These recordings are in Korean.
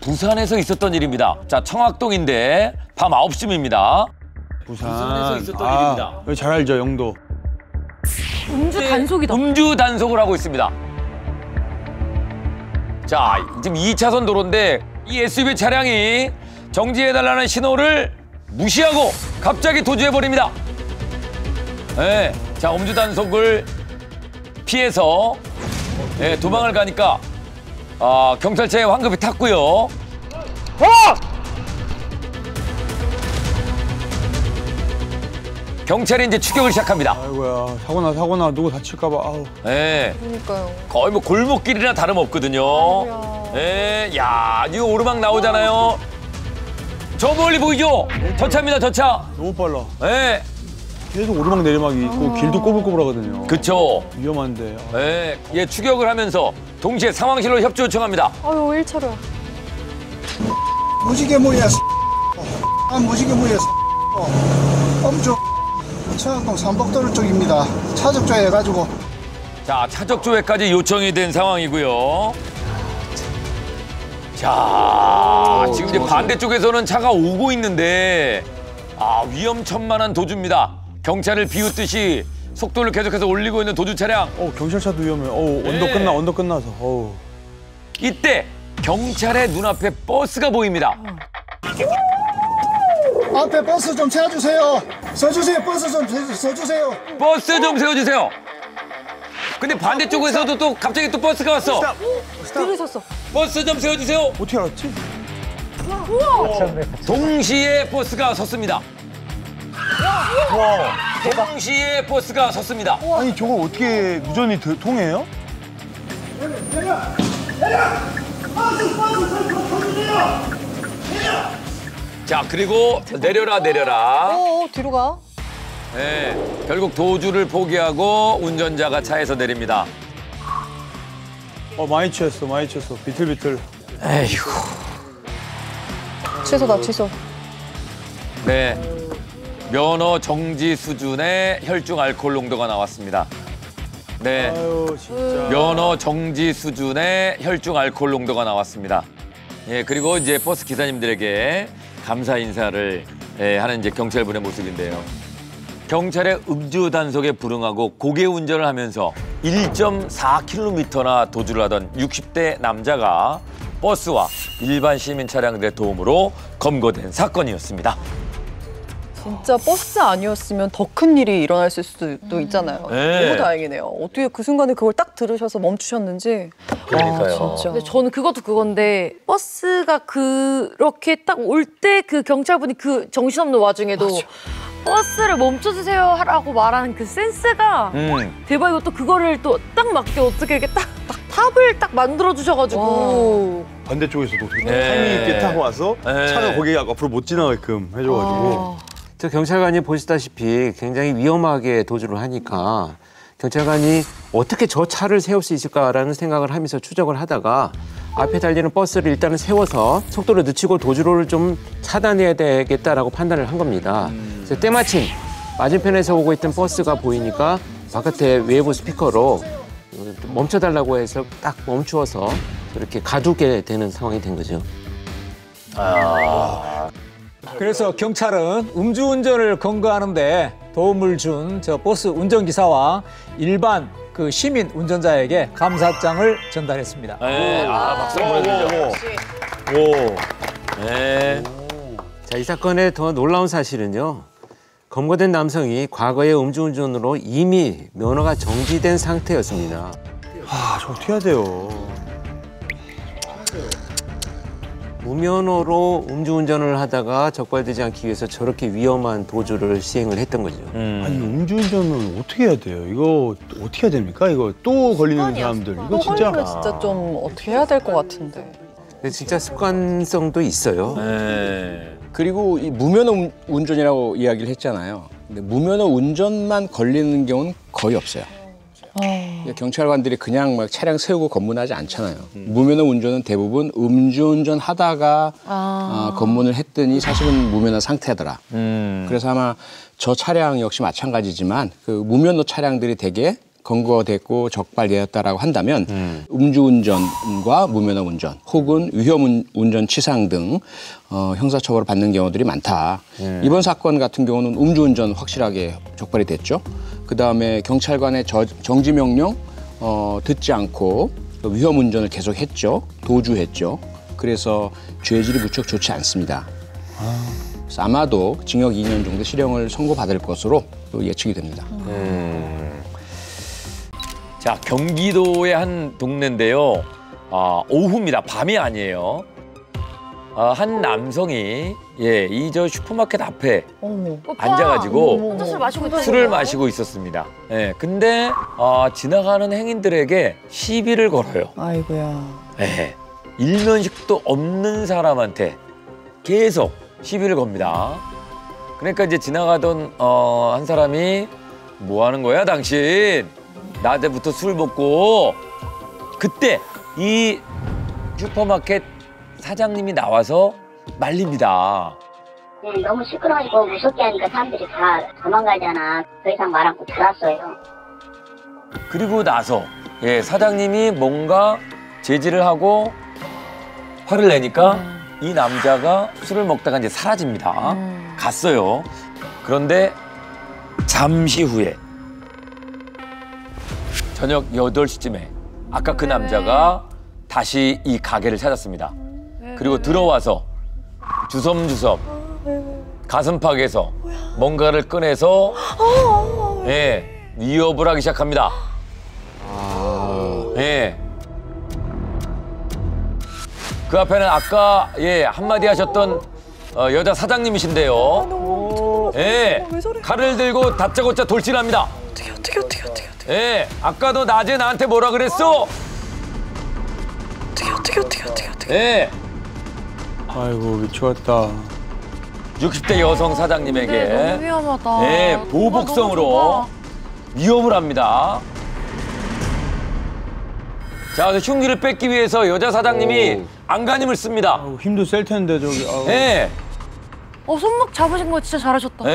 부산에서 있었던 일입니다. 자, 청학동인데 밤 9시입니다. 부산에서 있었던 일입니다. 잘 알죠, 영도. 음주 단속이다. 음주 단속을 하고 있습니다. 자, 지금 2차선 도로인데 이 SUV 차량이 정지해달라는 신호를 무시하고 갑자기 도주해버립니다. 네, 자, 음주 단속을 피해서 도망을 가니까 경찰차에 황급히 탔고요. 경찰이 이제 추격을 시작합니다. 아이고야, 사고나 누구 다칠까 봐. 아우. 네. 그러니까요. 거의 뭐 골목길이나 다름없거든요. 네, 야, 이거 오르막 나오잖아요. 저 멀리 보이죠? 저 차입니다, 저 차. 너무 빨라. 네. 계속 오르막 내리막이 있고 길도 꼬불꼬불하거든요. 그쵸. 위험한데. 네, 얘 추격을 하면서 동시에 상황실로 협조 요청합니다. 아유, 1차로야. 무지개물이야. 무지개물이야. 엄청 청학동 삼복도로 쪽입니다. 차적조회 해가지고. 자, 차적조회까지 요청이 된 상황이고요. 자, 지금 이제 반대쪽에서는 차가 오고 있는데 위험천만한 도주입니다. 경찰을 비웃듯이 속도를 계속해서 올리고 있는 도주 차량. 경찰차도 위험해. 언덕 끝나서. 이때 경찰의 눈앞에 버스가 보입니다. 앞에 버스 좀 세워주세요. 서주세요. 버스 좀 서주세요. 버스 좀 세워주세요. 근데 반대쪽에서도 또 갑자기 또 버스가 왔어. 들으셨어. 버스 좀 세워주세요. 어떻게 알았지? 동시에 버스가 섰습니다. 동시에 버스가 섰습니다. 아니, 저걸 어떻게 무전이 통해요? 자, 그리고 내려라. 뒤로 가. 네, 결국 도주를 포기하고 운전자가 차에서 내립니다. 많이 취했어. 비틀비틀. 에이구. 취소다, 취소. 네, 면허 정지 수준의 혈중 알코올 농도가 나왔습니다. 네, 아유, 진짜. 면허 정지 수준의 혈중 알코올 농도가 나왔습니다. 예, 그리고 이제 버스 기사님들에게 감사 인사를 하는 이제 경찰분의 모습인데요. 경찰의 음주 단속에 불응하고 고개 운전을 하면서 1.4km나 도주를 하던 60대 남자가 버스와 일반 시민 차량들의 도움으로 검거된 사건이었습니다. 진짜 버스 아니었으면 더 큰 일이 일어났을 수도 있잖아요. 네. 너무 다행이네요. 어떻게 그 순간에 그걸 딱 들으셔서 멈추셨는지. 그러니까요. 진짜. 근데 저는 그것도 그건데 버스가 그렇게 딱 올 때 그 경찰분이 그 정신없는 와중에도 버스를 멈춰주세요 하라고 말하는 그 센스가 대박이고 또 그거를 또 딱 맞게 어떻게 이렇게 딱 탑을 딱 만들어 주셔가지고 반대쪽에서도 되게 네. 타이밍 있게 타고 와서 네. 차가 거기 앞으로 못 지나게끔 해줘가지고. 저 경찰관이 보시다시피 굉장히 위험하게 도주를 하니까 경찰관이 어떻게 저 차를 세울 수 있을까라는 생각을 하면서 추적을 하다가 앞에 달리는 버스를 일단은 세워서 속도를 늦추고 도주로를 좀 차단해야 되겠다라고 판단을 한 겁니다. 그래서 때마침 맞은편에서 오고 있던 버스가 보이니까 바깥에 외부 스피커로 멈춰달라고 해서 딱 멈추어서 이렇게 가두게 되는 상황이 된 거죠. 그래서 경찰은 음주운전을 검거하는데 도움을 준 저 버스 운전기사와 일반 그 시민 운전자에게 감사장을 전달했습니다. 네, 박수 보내드리죠. 네. 자, 이 사건의 더 놀라운 사실은요. 검거된 남성이 과거의 음주운전으로 이미 면허가 정지된 상태였습니다. 저 어떻게 해야 돼요? 무면허로 음주운전을 하다가 적발되지 않기 위해서 저렇게 위험한 도주를 시행을 했던 거죠. 아니, 음주운전은 어떻게 해야 돼요? 이거 어떻게 해야 됩니까? 이거 또 걸리는 사람들. 이거 또 진짜. 걸리면 진짜 좀 어떻게 해야 될 것 같은데. 근데 진짜 습관성도 있어요. 네. 그리고 이 무면허 운전이라고 이야기를 했잖아요. 근데 무면허 운전만 걸리는 경우는 거의 없어요. 경찰관들이 그냥 막 차량 세우고 검문하지 않잖아요. 무면허 운전은 대부분 음주운전 하다가 검문을 했더니 사실은 무면허 상태더라. 그래서 아마 저 차량 역시 마찬가지지만 그 무면허 차량들이 되게 검거됐고 적발되었다라고 한다면 음주운전과 무면허 운전 혹은 위험운전치상 등 형사처벌을 받는 경우들이 많다. 이번 사건 같은 경우는 음주운전 확실하게 적발이 됐죠. 그다음에 경찰관의 정지명령 듣지 않고 위험운전을 계속했죠. 도주했죠. 그래서 죄질이 무척 좋지 않습니다. 그래서 아마도 징역 2년 정도 실형을 선고받을 것으로 예측이 됩니다. 자, 경기도의 한 동네인데요. 오후입니다. 밤이 아니에요. 한 남성이 이 저 슈퍼마켓 앞에 앉아가지고 혼자 술 마시고 있던 술을 거야? 마시고 있었습니다. 근데 지나가는 행인들에게 시비를 걸어요. 아이고야. 일면식도 없는 사람한테 계속 시비를 겁니다. 그러니까 이제 지나가던 한 사람이 뭐 하는 거야, 당신? 낮에부터 술 먹고. 그때 이 슈퍼마켓 사장님이 나와서 말립니다. 너무 시끄러우고 무섭게 하니까 사람들이 다 도망가잖아. 더 이상 말 않고 들었어요. 그리고 나서 사장님이 뭔가 제지를 하고 화를 내니까 이 남자가 술을 먹다가 이제 사라집니다. 갔어요. 그런데 잠시 후에 저녁 8시쯤에 아까 그 남자가 다시 이 가게를 찾았습니다. 그리고 들어와서 주섬주섬 가슴팍에서 뭔가를 꺼내서 위협을 하기 시작합니다. 그 앞에는 아까 한마디 하셨던 여자 사장님이신데요. 칼을 들고 다짜고짜 돌진합니다. 어떻게. 아까도 낮에 나한테 뭐라 그랬어? 어떻게. 아이고 미치겠다. 60대 여성 사장님에게 너무 위험하다. 보복성으로 위협을 합니다. 자, 그래서 흉기를 뺏기 위해서 여자 사장님이 안간힘을 씁니다. 아이고, 힘도 셀 텐데 저기. 손목 잡으신 거 진짜 잘하셨다.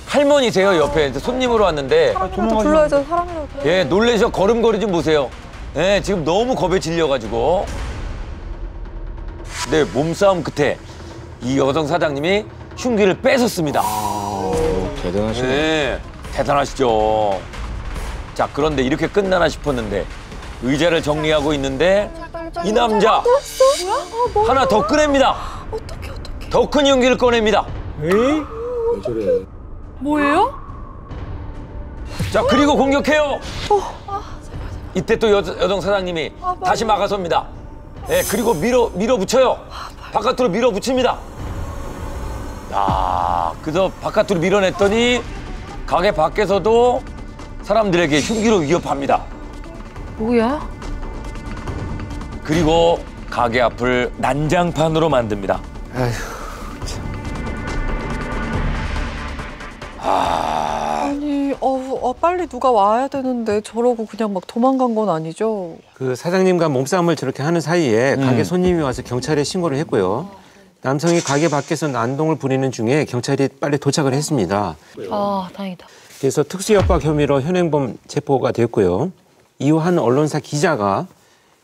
할머니세요. 옆에 손님으로 왔는데 불러야죠, 사람이라도. 놀래셔 걸음걸이 좀 보세요. 지금 너무 겁에 질려가지고. 네, 몸싸움 끝에 이 여성 사장님이 흉기를 뺏었습니다. 대단하시네. 대단하시죠. 자, 그런데 이렇게 끝나나 싶었는데 의자를 정리하고 있는데 이 남자 하나 더 꺼냅니다. 더 큰 흉기를 꺼냅니다. 왜 저래? 뭐예요? 자, 그리고 공격해요. 이때 또 여성 사장님이 다시 막아섭니다. 그리고 밀어붙여요. 바깥으로 밀어붙입니다. 그래서 바깥으로 밀어냈더니 가게 밖에서도 사람들에게 흉기로 위협합니다. 뭐야? 그리고 가게 앞을 난장판으로 만듭니다. 아니, 빨리 누가 와야 되는데 저러고 그냥 막 도망간 건 아니죠? 그 사장님과 몸싸움을 저렇게 하는 사이에 가게 손님이 와서 경찰에 신고를 했고요. 남성이 가게 밖에서 난동을 부리는 중에 경찰이 빨리 도착을 했습니다. 다행이다. 그래서 특수협박 혐의로 현행범 체포가 됐고요. 이후 한 언론사 기자가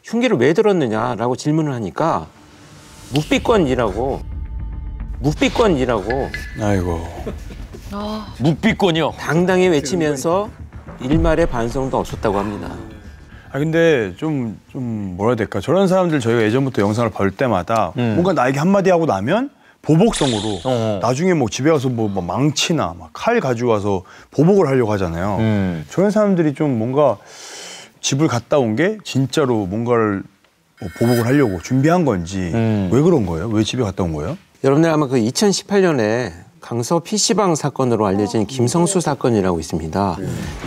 흉기를 왜 들었느냐라고 질문을 하니까 묵비권이라고. 아이고. 묵비권이요? 당당히 외치면서 일말의 반성도 없었다고 합니다. 근데 좀 뭐라 해야 될까? 저런 사람들 저희가 예전부터 영상을 볼 때마다 뭔가 나에게 한마디 하고 나면 보복성으로 나중에 뭐 집에 가서 뭐 망치나 막 칼 가지고 와서 보복을 하려고 하잖아요. 저런 사람들이 좀 뭔가 집을 갔다 온 게 진짜로 뭔가를 보복을 하려고 준비한 건지 왜 그런 거예요? 왜 집에 갔다 온 거예요? 여러분들 아마 그 2018년에 강서 PC방 사건으로 알려진 김성수 사건이라고 있습니다.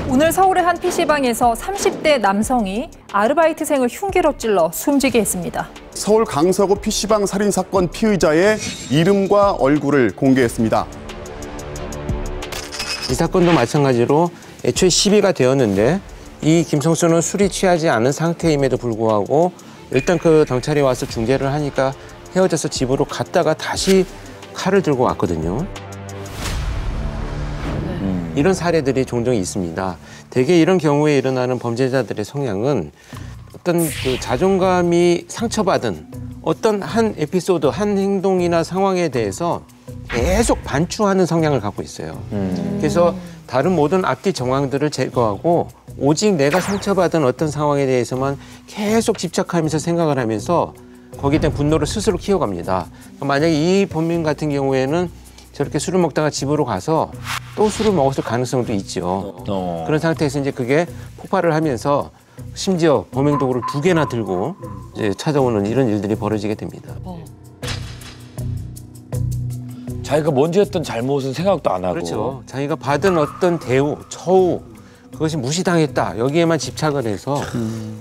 오늘 서울의 한 PC방에서 30대 남성이 아르바이트생을 흉기로 찔러 숨지게 했습니다. 서울 강서구 PC방 살인 사건 피의자의 이름과 얼굴을 공개했습니다. 이 사건도 마찬가지로 애초에 시비가 되었는데 이 김성수는 술이 취하지 않은 상태임에도 불구하고 일단 그 경찰이 와서 중재를 하니까 헤어져서 집으로 갔다가 다시 칼을 들고 왔거든요. 이런 사례들이 종종 있습니다. 대개 이런 경우에 일어나는 범죄자들의 성향은 어떤 그 자존감이 상처받은 어떤 한 에피소드, 한 행동이나 상황에 대해서 계속 반추하는 성향을 갖고 있어요. 그래서 다른 모든 앞뒤 정황들을 제거하고 오직 내가 상처받은 어떤 상황에 대해서만 계속 집착하면서 생각을 하면서 거기에 대한 분노를 스스로 키워갑니다. 만약에 이 범인 같은 경우에는 저렇게 술을 먹다가 집으로 가서 또 술을 먹었을 가능성도 있죠. 그런 상태에서 이제 그게 폭발을 하면서 심지어 범행 도구를 2개나 들고 이제 찾아오는 이런 일들이 벌어지게 됩니다. 자기가 먼저 했던 잘못은 생각도 안 하고. 그렇죠. 자기가 받은 어떤 대우, 처우 그것이 무시당했다. 여기에만 집착을 해서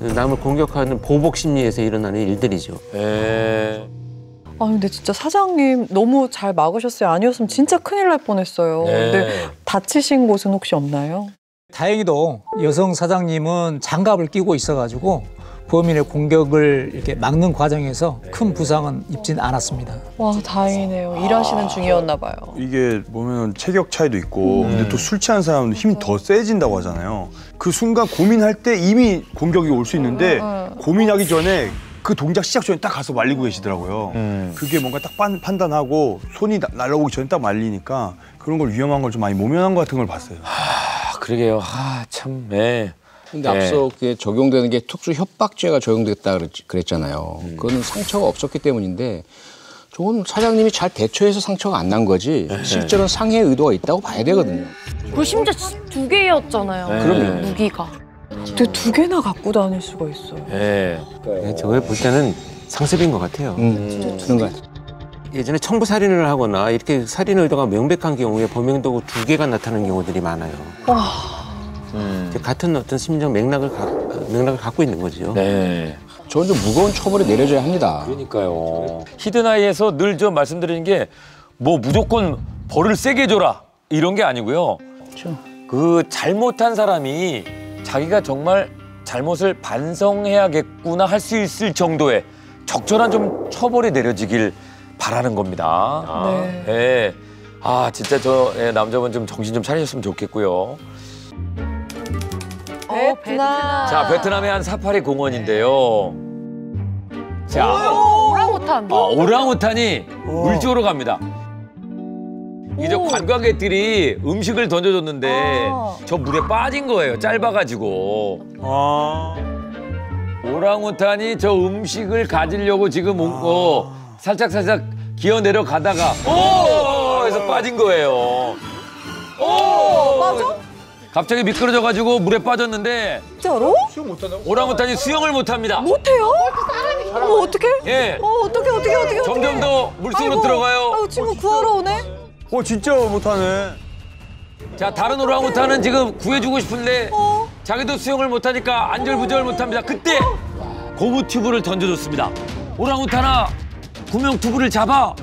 남을 공격하는 보복 심리에서 일어나는 일들이죠. 아 근데 진짜 사장님 너무 잘 막으셨어요. 아니었으면 진짜 큰일 날 뻔했어요. 근데 다치신 곳은 혹시 없나요? 다행히도 여성 사장님은 장갑을 끼고 있어가지고 범인의 공격을 이렇게 막는 과정에서 큰 부상은 입진 않았습니다. 와 다행이네요. 일하시는 중이었나 봐요. 이게 보면 체격 차이도 있고 근데 또 술 취한 사람은 힘이 더 세진다고 하잖아요. 그 순간 고민할 때 이미 공격이 올 수 있는데 고민하기 전에 그 동작 시작 전에 딱 가서 말리고 계시더라고요. 그게 뭔가 딱 판단하고 손이 날아오기 전에 딱 말리니까 그런 걸 위험한 걸 좀 많이 모면한 것 같은 걸 봤어요. 그러게요. 참. 네. 근데 앞서 그게 적용되는 게 특수 협박죄가 적용됐다 그랬잖아요. 그거는 상처가 없었기 때문인데 저건 사장님이 잘 대처해서 상처가 안 난 거지 실제로는 상해 의도가 있다고 봐야 되거든요. 그리고 심지어 2개였잖아요. 그럼요. 무기가. 근데 2개나 갖고 다닐 수가 있어요. 네. 저걸 볼 때는 상습인 것 같아요. 그런 것 같아요. 예전에 청부 살인을 하거나 이렇게 살인 의도가 명백한 경우에 범행 도구 2개가 나타나는 경우들이 많아요. 같은 어떤 심정 맥락을 갖고 있는 거죠. 네. 저는 좀 무거운 처벌이 내려져야 합니다. 그러니까요. 히든아이에서 늘 좀 말씀드리는 게 뭐 무조건 벌을 세게 줘라 이런 게 아니고요. 그렇죠. 그 잘못한 사람이 자기가 정말 잘못을 반성해야겠구나 할 수 있을 정도의 적절한 좀 처벌이 내려지길 바라는 겁니다. 네. 아 진짜 저 남자분 좀 정신 좀 차리셨으면 좋겠고요. 베트남. 자 베트남의 한 사파리 공원인데요. 자 오랑우탄. 오랑우탄이 물 주우러 갑니다. 이제 관광객들이 음식을 던져줬는데 저 물에 빠진 거예요. 짧아가지고. 오랑우탄이 저 음식을 가지려고 지금 살짝 기어 내려가다가 해서 빠진 거예요. 맞아? 갑자기 미끄러져가지고 물에 빠졌는데 진짜로? 오랑우탄이 수영을 못합니다. 못해요? 어머 어떡해? 예. 어떡해. 점점 더 물속으로 들어가요. 아이고 친구 구하러 오네. 진짜 못하네. 자 다른 오랑우탄은 지금 구해주고 싶은데 자기도 수영을 못하니까 안절부절 못합니다. 그때 고무 튜브를 던져줬습니다. 오랑우탄아 구명 튜브를 잡아.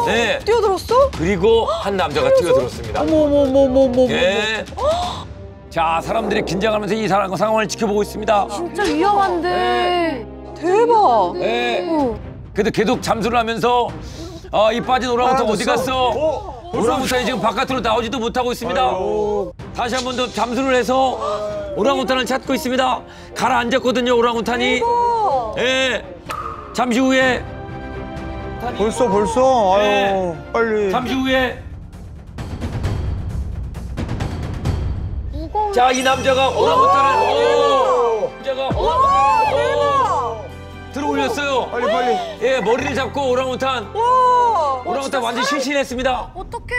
네. 뛰어들었어? 그리고 한 남자가 뛰어들었습니다. 어머. 예. 자 사람들이 긴장하면서 이 상황을 지켜보고 있습니다. 진짜 위험한데. 대박. 네. 그래도 계속 잠수를 하면서 이 빠진 오랑우탄 어디 갔어? 오랑우탄이 지금 바깥으로 나오지도 못하고 있습니다. 다시 한 번 더 잠수를 해서 오랑우탄을 찾고 있습니다. 가라앉았거든요, 오랑우탄이. 예. 잠시 후에. 벌써? 아유, 빨리. 잠시 후에. 자, 이 남자가 오랑우탄을. 들어올렸어요. 빨리. 예, 머리를 잡고 오랑우탄. 오랑우탄 완전 실신했습니다. 어떡해.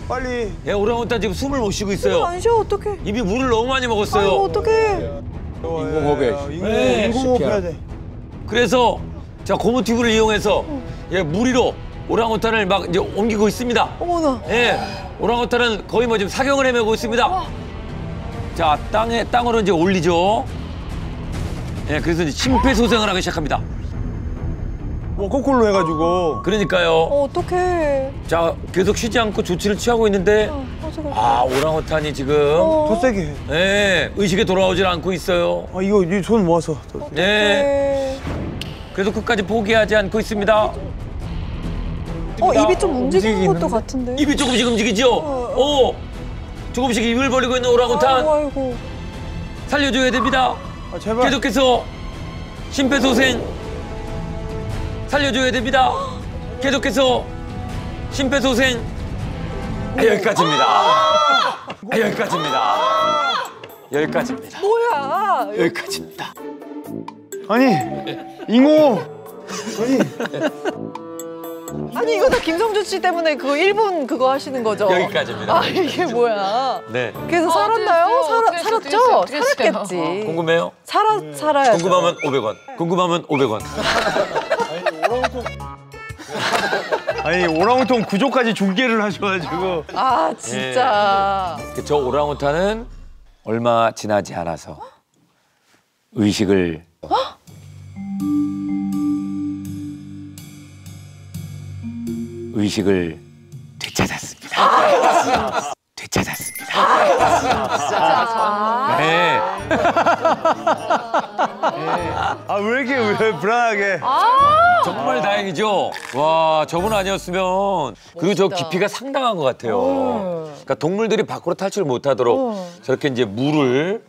빨리. 예, 오랑우탄 지금 숨을 못 쉬고 있어요. 안 쉬어 어떡해. 이미 물을 너무 많이 먹었어요. 아이고 어떡해. 인공호흡에 인공호흡 해야 돼. 그래서 자 고무 튜브를 이용해서 무리로 오랑우탄을 막 이제 옮기고 있습니다. 어머나. 예, 오랑우탄은 거의 뭐 지금 사경을 헤매고 있습니다. 자 땅으로 이제 올리죠. 예, 그래서 이제 심폐소생을 하기 시작합니다. 거꾸로 해가지고. 그러니까요. 어떡해. 자 계속 쉬지 않고 조치를 취하고 있는데 오랑우탄이 지금 더 세게 해. 예, 의식에 돌아오질 않고 있어요. 이거 손 모아서. 예. 그래도 끝까지 포기하지 않고 있습니다. 뜹니다. 입이 좀 움직이는 것도 같은데. 입이 조금씩 움직이죠? 조금씩 입을 벌리고 있는 오랑우탄. 아이고. 살려줘야 됩니다. 제발. 계속해서 심폐소생. 살려줘야 됩니다. 계속해서 심폐소생. 여기까지입니다. 여기까지입니다. 여기까지입니다. 뭐야? 여기까지입니다. 아니 잉호. 아니 이거 다 김성준 씨 때문에 그거 일본 그거 하시는 거죠? 여기까지입니다. 이게 뭐야? 네. 그래서 살았나요? 살았죠? 살았겠지. 궁금해요? 살아야. 궁금하면 500원. 궁금하면 500원. 아니 오랑우탄 구조까지 중계를 하셔가지고. 아 진짜. 저 오랑우탄은 얼마 지나지 않아서 의식을 되찾았습니다. 되찾았습니다. 네. 왜 이렇게 불안하게. 정말 다행이죠. 와, 저분 아니었으면 그리고 저 깊이가 상당한 것 같아요. 그러니까 동물들이 밖으로 탈출 못하도록 저렇게 이제 물을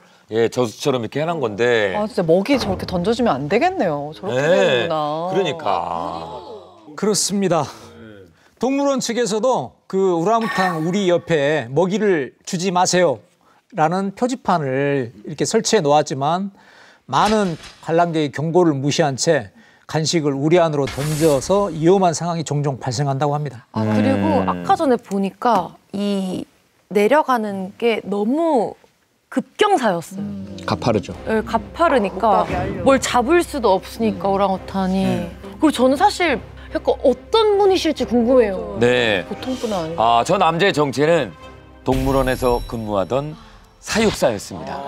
저수처럼 이렇게 해놓은 건데. 아 진짜 먹이 저렇게 던져주면 안 되겠네요. 저렇게 되는구나. 그러니까. 그렇습니다. 동물원 측에서도 그 우라무탄 우리 옆에 먹이를 주지 마세요라는 표지판을 이렇게 설치해 놓았지만 많은 관람객의 경고를 무시한 채 간식을 우리 안으로 던져서 위험한 상황이 종종 발생한다고 합니다. 그리고 아까 전에 보니까 이 내려가는 게 너무 급경사였어요. 가파르죠. 네, 가파르니까 뭘 잡을 수도 없으니까 오랑우탄이. 그리고 저는 사실 약간 어떤 분이실지 궁금해요. 네. 보통 분은 아니고. 저 남자의 정체는 동물원에서 근무하던 사육사였습니다.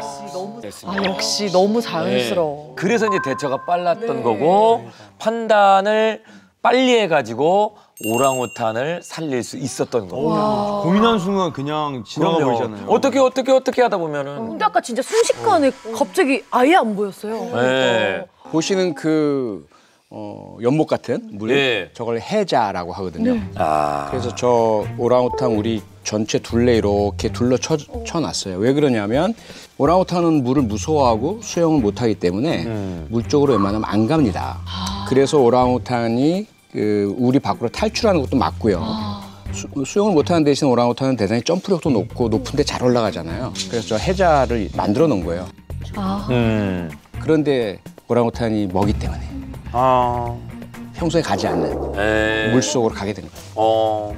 역시 너무 자연스러워. 그래서 이제 대처가 빨랐던 거고 판단을 빨리 해가지고 오랑우탄을 살릴 수 있었던 거고. 고민한 순간 그냥 지나가 버리잖아요. 어떻게 하다 보면은. 근데 아까 진짜 순식간에 갑자기 아예 안 보였어요. 네. 보시는 그 연못 같은 물, 저걸 해자라고 하거든요. 그래서 저 오랑우탄 우리 전체 둘레 이렇게 쳐놨어요. 왜 그러냐면 오랑우탄은 물을 무서워하고 수영을 못하기 때문에 물 쪽으로 웬만하면 안 갑니다. 그래서 오랑우탄이 그 우리 밖으로 탈출하는 것도 맞고요. 수영을 못하는 대신 오랑우탄은 대단히 점프력도 높고 높은데 잘 올라가잖아요. 그래서 저 해자를 만들어 놓은 거예요. 그런데 오랑우탄이 먹이 때문에 평소에 가지 않는 물속으로 가게 된 거예요.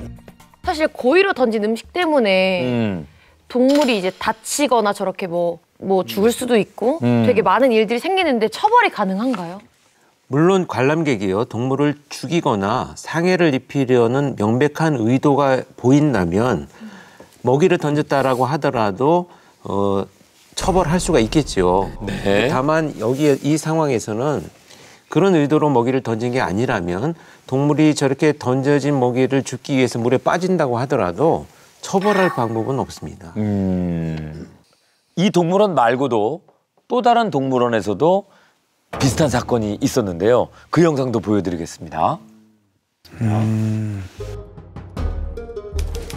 사실 고의로 던진 음식 때문에 동물이 이제 다치거나 저렇게 뭐 죽을 수도 있고 되게 많은 일들이 생기는데 처벌이 가능한가요? 물론 관람객이요 동물을 죽이거나 상해를 입히려는 명백한 의도가 보인다면 먹이를 던졌다라고 하더라도 처벌할 수가 있겠죠. 네. 다만 여기 이 상황에서는 그런 의도로 먹이를 던진 게 아니라면 동물이 저렇게 던져진 먹이를 줍기 위해서 물에 빠진다고 하더라도 처벌할 방법은 없습니다. 이 동물원 말고도 또 다른 동물원에서도 비슷한 사건이 있었는데요. 그 영상도 보여드리겠습니다.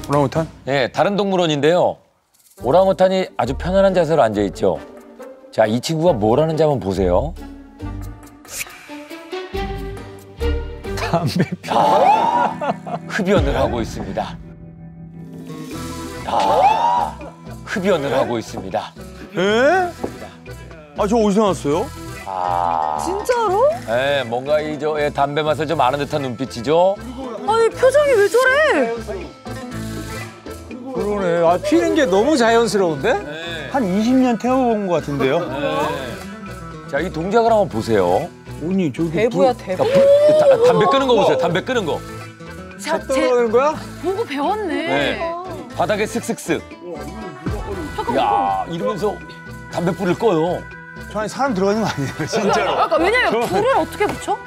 오랑우탄? 네, 다른 동물원인데요. 오랑우탄이 아주 편안한 자세로 앉아있죠. 자, 이 친구가 뭘 하는지 한번 보세요. 담배 흡연을 하고 있습니다. 흡연을 하고 있습니다. 에? 저 어디서 나왔어요? 진짜로? 네, 뭔가 담배 맛을 좀 아는 듯한 눈빛이죠. 아니 표정이 왜 저래? 그러네. 피는 게 너무 자연스러운데? 한 20년 태워본 것 같은데요? 자, 이 동작을 한번 보세요. 아니 저기 대부야 대부. 담배 끄는 거 보세요. 담배 끄는 거. 떨어지는 거야? 보고 배웠네. 네. 바닥에 슥슥슥. 야, 이러면서 담배불을 꺼요. 저 안에 사람 들어가는 거 아니에요, 진짜로? 그러니까 왜냐면 불을 어떻게 붙여?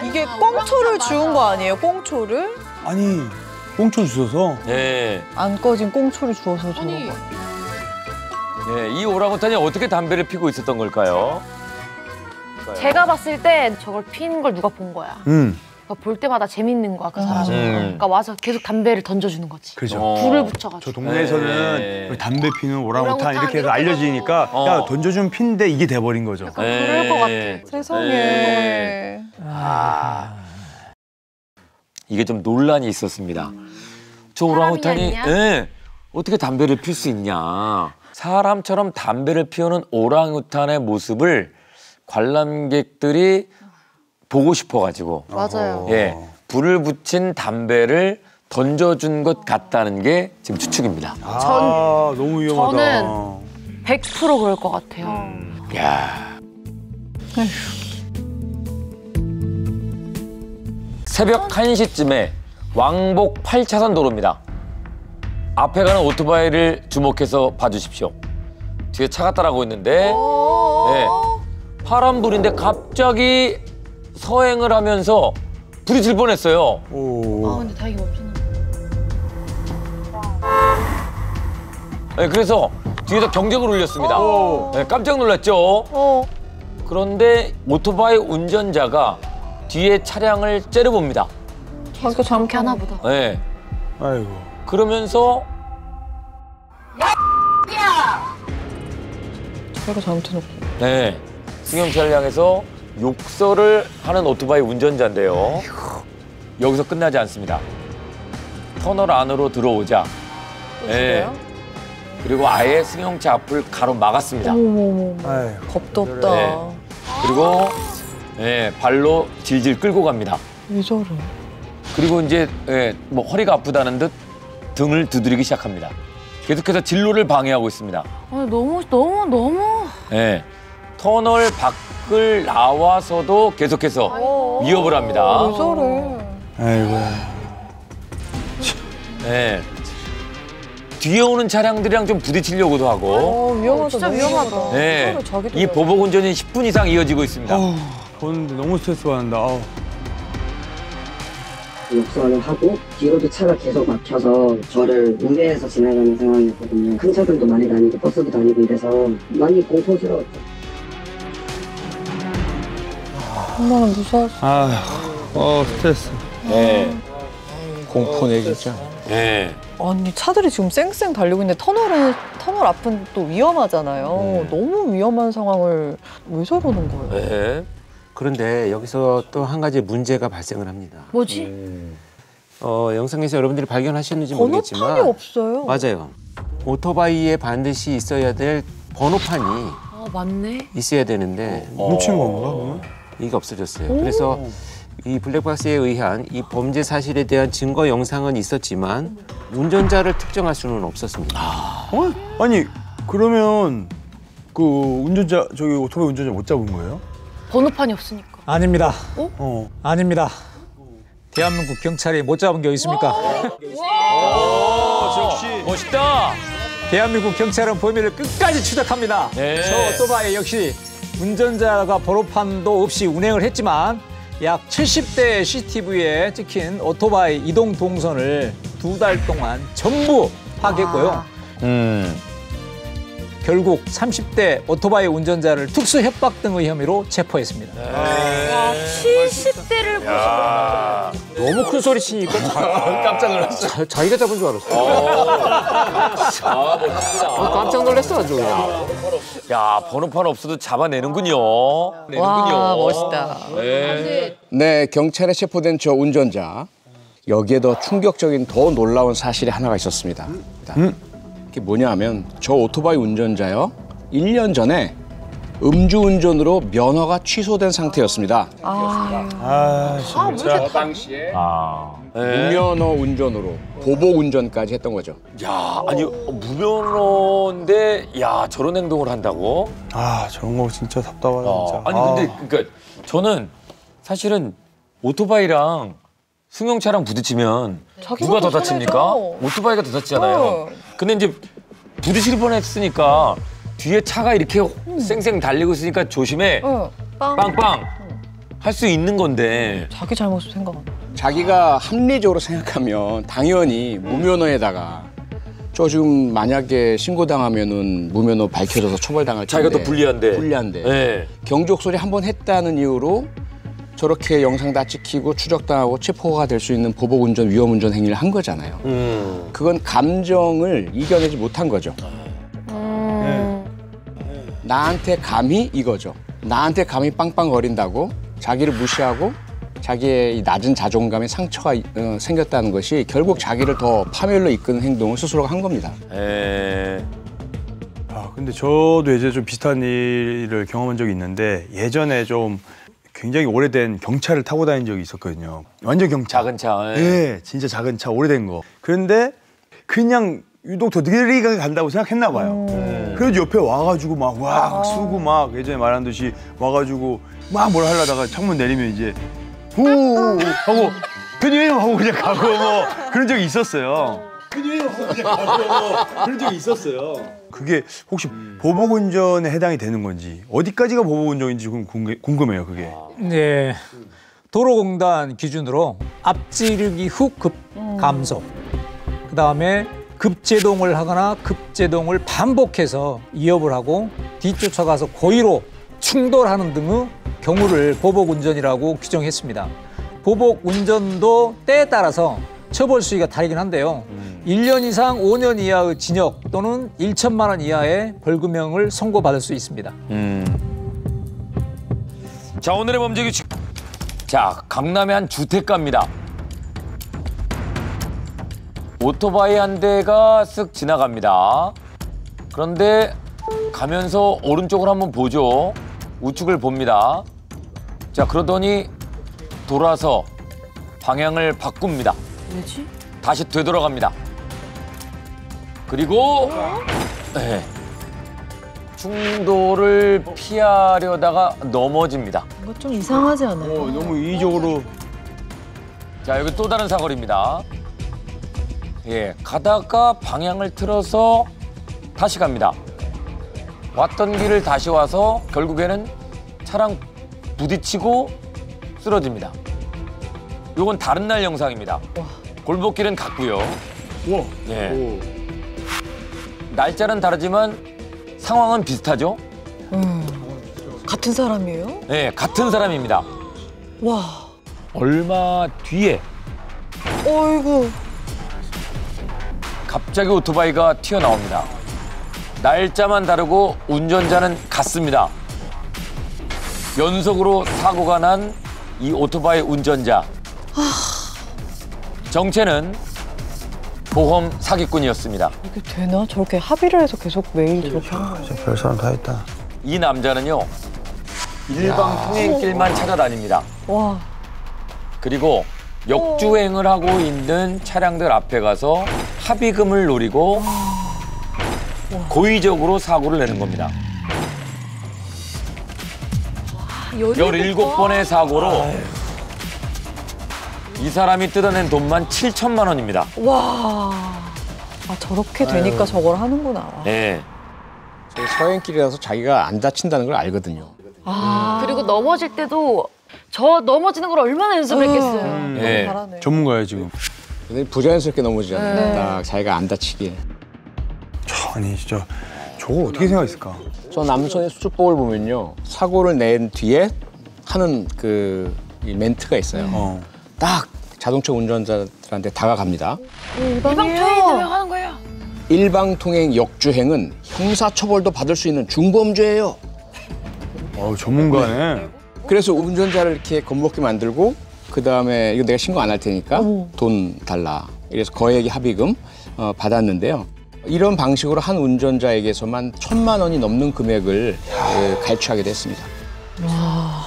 이게 꽁초를 주운 거 아니에요? 꽁초를? 아니 꽁초 주셔서 네. 안 꺼진 꽁초를 주워서 주는 거. 네, 이 오랑우탄이 어떻게 담배를 피고 있었던 걸까요? 제가 봤을 땐 저걸 피는 걸 누가 본 거야. 그러니까 볼 때마다 재밌는 거야 그 사람은. 그러니까 와서 계속 담배를 던져주는 거지. 그죠. 불을 붙여가지고. 저 동네에서는 담배 피는 오랑우탄 이렇게 해서 알려지니까 야 던져준 핀데 이게 돼버린 거죠. 그럴 것 같아. 세상에. 이게 좀 논란이 있었습니다. 저 오랑우탄이 어떻게 담배를 필 수 있냐. 사람처럼 담배를 피우는 오랑우탄의 모습을 관람객들이 보고 싶어가지고 맞아요. 예, 불을 붙인 담배를 던져준 것 같다는 게 지금 추측입니다. 너무 위험하다. 저는 100% 그럴 것 같아요. 야. 새벽 1시쯤에 왕복 8차선 도로입니다. 앞에 가는 오토바이를 주목해서 봐주십시오. 뒤에 차가 따라오고 있는데 파란불인데 갑자기 서행을 하면서 부딪힐 뻔했어요. 근데 다행히 멈췄나. 그래서 뒤에서 경적을 울렸습니다. 깜짝 놀랐죠. 그런데 오토바이 운전자가 뒤에 차량을 째려봅니다. 자기가 잘못 하나 보다. 아이고. 그러면서 자기가 잘못해놓고. 승용차를 향해서 욕설을 하는 오토바이 운전자인데요. 여기서 끝나지 않습니다. 터널 안으로 들어오자 그리고 아예 승용차 앞을 가로막았습니다. 겁도 없다. 그리고 발로 질질 끌고 갑니다. 왜 저래? 그리고 이제 뭐 허리가 아프다는 듯 등을 두드리기 시작합니다. 계속해서 진로를 방해하고 있습니다. 너무. 터널 밖을 나와서도 계속해서 위협을 합니다. 왜 저래? 아이고. 뒤에 오는 차량들이랑 좀 부딪히려고도 하고. 위험하다. 진짜 위험하다. 이 보복 운전이 10분 이상 이어지고 있습니다. 보는데 너무 스트레스 받는다. 욕설을 하고 뒤로도 차가 계속 막혀서 저를 우회해서 지나가는 상황이었거든요. 큰 차들도 많이 다니고 버스도 다니고 이래서 많이 공포스러웠죠. 엄마는 무서웠어. 스트레스. 공포네 진짜. 아니 차들이 지금 쌩쌩 달리고 있는데 터널 앞은 또 위험하잖아요. 너무 위험한 상황을 왜 저러는 거예요? 그런데 여기서 또 한 가지 문제가 발생을 합니다. 뭐지? 영상에서 여러분들이 발견하셨는지 모르겠지만 번호판이 없어요. 맞아요. 오토바이에 반드시 있어야 될 번호판이 맞네. 있어야 되는데 훔친 건가? 이게 없어졌어요. 그래서 이 블랙박스에 의한 이 범죄 사실에 대한 증거 영상은 있었지만 운전자를 특정할 수는 없었습니다. 아니 그러면 그 운전자 오토바이 운전자 못 잡은 거예요? 번호판이 없으니까. 아닙니다. 아닙니다. 대한민국 경찰이 못 잡은 게 있습니까? 역시 멋있다. 대한민국 경찰은 범인을 끝까지 추적합니다. 저 오토바이 역시 운전자가 번호판도 없이 운행을 했지만 약 70대 CCTV에 찍힌 오토바이 이동 동선을 2달 동안 전부 파악했고요. 결국 30대 오토바이 운전자를 특수 협박 등의 혐의로 체포했습니다. 70대를 보시고 너무 큰 소리 치니까 깜짝 놀랐어. 자기가 잡은 줄 알았어. 멋지다. 깜짝 놀랐어 아주 그냥. 야, 번호판 없어도 잡아내는군요. 와 멋있다. 네, 경찰에 체포된 저 운전자. 여기에 더 충격적인 더 놀라운 사실이 하나가 있었습니다. 그게 뭐냐 하면 저 오토바이 운전자요. 1년 전에 음주운전으로 면허가 취소된 상태였습니다. 진짜. 저 당시에 무면허 운전으로 보복 운전까지 했던 거죠. 야, 아니 무면허인데 야 저런 행동을 한다고? 저런 거 진짜 답답하다 진짜. 아니 근데 그러니까 저는 사실은 오토바이랑 승용차랑 부딪히면 누가 더 다칩니까? 오토바이가 더 다치잖아요. 근데 이제 부딪힐 뻔했으니까 뒤에 차가 이렇게 쌩쌩 달리고 있으니까 조심해. 빵빵 할 수 있는 건데. 자기 잘못을 생각 안 해. 자기가 합리적으로 생각하면 당연히 무면허에다가 저 지금 만약에 신고당하면은 무면허 밝혀져서 처벌당할 텐데 자기가 더 불리한데. 경적 소리 한 번 했다는 이유로 저렇게 영상 다 찍히고 추적당하고 체포가 될 수 있는 보복운전, 위험운전 행위를 한 거잖아요. 그건 감정을 이겨내지 못한 거죠. 나한테 감히 이거죠. 나한테 감히 빵빵거린다고 자기를 무시하고 자기의 이 낮은 자존감에 상처가 생겼다는 것이 결국 자기를 더 파멸로 이끄는 행동을 스스로가 한 겁니다. 아, 근데 저도 예전에 좀 비슷한 일을 경험한 적이 있는데 예전에 좀 굉장히 오래된 경차를 타고 다닌 적이 있었거든요. 완전 경차. 작은 차. 네, 진짜 작은 차, 오래된 거. 그런데 그냥 유독 더 느리게 간다고 생각했나 봐요. 그래도 옆에 와가지고 막 와 쓰고 막 예전에 말한 듯이 와가지고 막 뭘 하려다가 창문 내리면 이제 후 하고 편의점 하고 그냥 가고 뭐 그런 적이 있었어요. 편의점 하고 그냥 가고 뭐 그런 적이 있었어요. 그게 혹시 보복운전에 해당이 되는 건지 어디까지가 보복운전인지 궁금해요. 그게. 네. 도로공단 기준으로 앞지르기 후 급 감속. 그다음에 급제동을 하거나 급제동을 반복해서 위협을 하고 뒤쫓아가서 고의로 충돌하는 등의 경우를 보복운전이라고 규정했습니다. 보복운전도 때에 따라서 처벌 수위가 다르긴 한데요. 1년 이상 5년 이하의 징역 또는 1천만 원 이하의 벌금형을 선고받을 수 있습니다. 자, 오늘의 범죄 규칙. 자, 강남의 한 주택가입니다. 오토바이 한 대가 쓱 지나갑니다. 그런데 가면서 오른쪽을 한번 보죠. 우측을 봅니다. 자, 그러더니 돌아서 방향을 바꿉니다. 뭐지? 다시 되돌아갑니다. 그리고 네, 충돌을 피하려다가 넘어집니다. 이거 좀 이상하지 않아요? 너무 이의적으로. 자, 여기 또 다른 사거리입니다. 예, 가다가 방향을 틀어서 다시 갑니다. 왔던 길을 다시 와서 결국에는 차랑 부딪히고 쓰러집니다. 요건 다른 날 영상입니다. 골목길은 같고요. 예. 날짜는 다르지만 상황은 비슷하죠? 같은 사람이에요? 네, 같은 사람입니다. 와. 얼마 뒤에 어이구. 갑자기 오토바이가 튀어나옵니다. 날짜만 다르고 운전자는 같습니다. 연속으로 사고가 난 이 오토바이 운전자. 정체는 보험 사기꾼이었습니다. 이게 되나? 저렇게 합의를 해서 계속 매일 저렇게 하는 거예요? 별 사람 다 했다. 이 남자는요, 일방 통행길만 찾아다닙니다. 와. 그리고 역주행을 하고 있는 차량들 앞에 가서 합의금을 노리고 고의적으로 사고를 내는 겁니다. 17번의 사고로 이 사람이 뜯어낸 돈만 7천만 원입니다. 와. 아, 저렇게 되니까 저걸 하는구나. 네. 저희 서행길이라서 자기가 안 다친다는 걸 알거든요. 그리고 넘어질 때도 저 넘어지는 걸 얼마나 연습을 했겠어요. 네. 잘하네. 전문가예요 지금. 근데 부자연스럽게 넘어지잖아요. 네. 딱 자기가 안 다치게. 아니 진짜 저거 어떻게 생각했을까? 저 남성의 수줍복을 보면요. 사고를 낸 뒤에 하는 이 멘트가 있어요. 딱 자동차 운전자들한테 다가갑니다. 일방 통행인데 왜 하는 거예요? 일방통행 역주행은 형사처벌도 받을 수 있는 중범죄예요. 전문가네. 그래서 운전자를 이렇게 겁먹게 만들고 그다음에 이거 내가 신고 안 할 테니까 돈 달라. 이래서 거액의 합의금 받았는데요. 이런 방식으로 한 운전자에게서만 1,000만 원이 넘는 금액을 갈취하게 됐습니다. 와.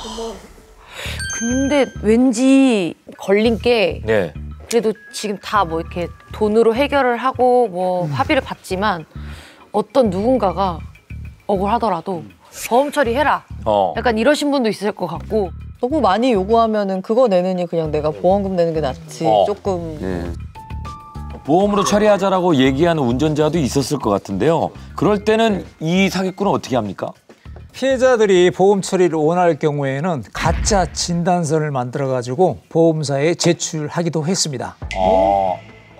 근데 왠지 걸린 게 네. 그래도 지금 다 뭐 이렇게 돈으로 해결을 하고 뭐 합의를 받지만 어떤 누군가가 억울하더라도 보험 처리해라. 약간 이러신 분도 있을 것 같고. 너무 많이 요구하면은 그거 내느니 그냥 내가 보험금 내는 게 낫지. 조금. 보험으로 처리하자라고 얘기하는 운전자도 있었을 것 같은데요. 그럴 때는 이 사기꾼은 어떻게 합니까? 피해자들이 보험 처리를 원할 경우에는 가짜 진단서를 만들어가지고 보험사에 제출하기도 했습니다.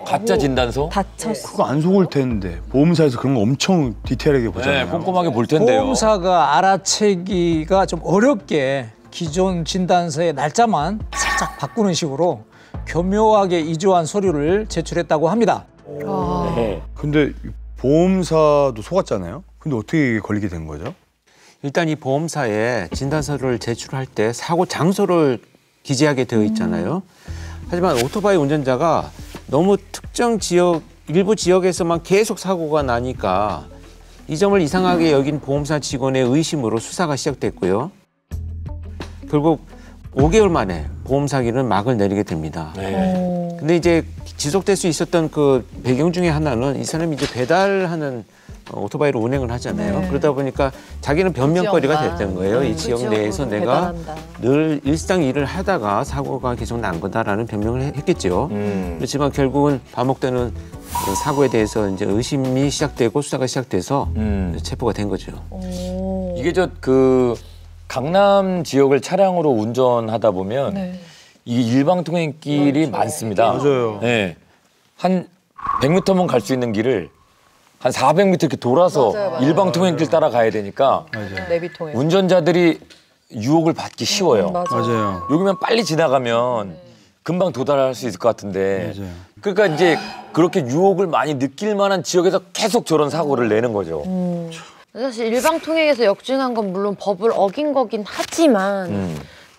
가짜 진단서? 다쳤어. 그거 안 속을 텐데 보험사에서 그런 거 엄청 디테일하게 보잖아요. 네, 꼼꼼하게 볼 텐데요. 보험사가 알아채기가 좀 어렵게 기존 진단서의 날짜만 살짝 바꾸는 식으로 교묘하게 이조한 서류를 제출했다고 합니다. 근데 보험사도 속았잖아요. 근데 어떻게 걸리게 된 거죠? 일단 이 보험사에 진단서를 제출할 때 사고 장소를 기재하게 되어 있잖아요. 하지만 오토바이 운전자가 너무 특정 지역, 일부 지역에서만 계속 사고가 나니까 이 점을 이상하게 여긴 보험사 직원의 의심으로 수사가 시작됐고요. 결국 5개월 만에 보험 사기는 막을 내리게 됩니다. 근데 이제 지속될 수 있었던 그 배경 중에 하나는 이 사람이 이제 배달하는 오토바이로 운행을 하잖아요. 그러다 보니까 자기는 변명거리가 됐던 거예요. 이 지역 내에서 내가 늘 일상 일을 하다가 사고가 계속 난 거다라는 변명을 했겠죠. 그렇지만 결국은 반복되는 사고에 대해서 이제 의심이 시작되고 수사가 시작돼서 체포가 된 거죠. 이게 그 강남 지역을 차량으로 운전하다 보면 이게 일방통행길이 많습니다. 맞아요. 네. 한 100m만 갈 수 있는 길을 한 400m 이렇게 돌아서 맞아요. 일방통행길 따라가야 되니까 내비통행. 운전자들이 유혹을 받기 쉬워요. 맞아요. 여기면 빨리 지나가면 금방 도달할 수 있을 것 같은데 그러니까 이제 그렇게 유혹을 많이 느낄 만한 지역에서 계속 저런 사고를 내는 거죠. 사실 일방통행에서 역주행한 건 물론 법을 어긴 거긴 하지만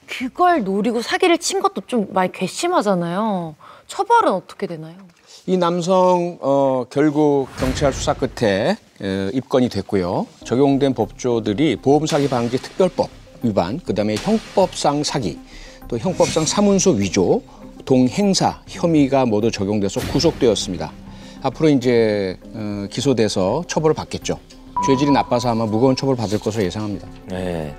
그걸 노리고 사기를 친 것도 좀 많이 괘씸하잖아요. 처벌은 어떻게 되나요? 이 남성 결국 경찰 수사 끝에 입건이 됐고요. 적용된 법조들이 보험사기 방지 특별법 위반, 그다음에 형법상 사기, 또 형법상 사문서 위조, 동행사 혐의가 모두 적용돼서 구속되었습니다. 앞으로 이제 기소돼서 처벌을 받겠죠. 죄질이 나빠서 아마 무거운 처벌 받을 것으로 예상합니다. 네.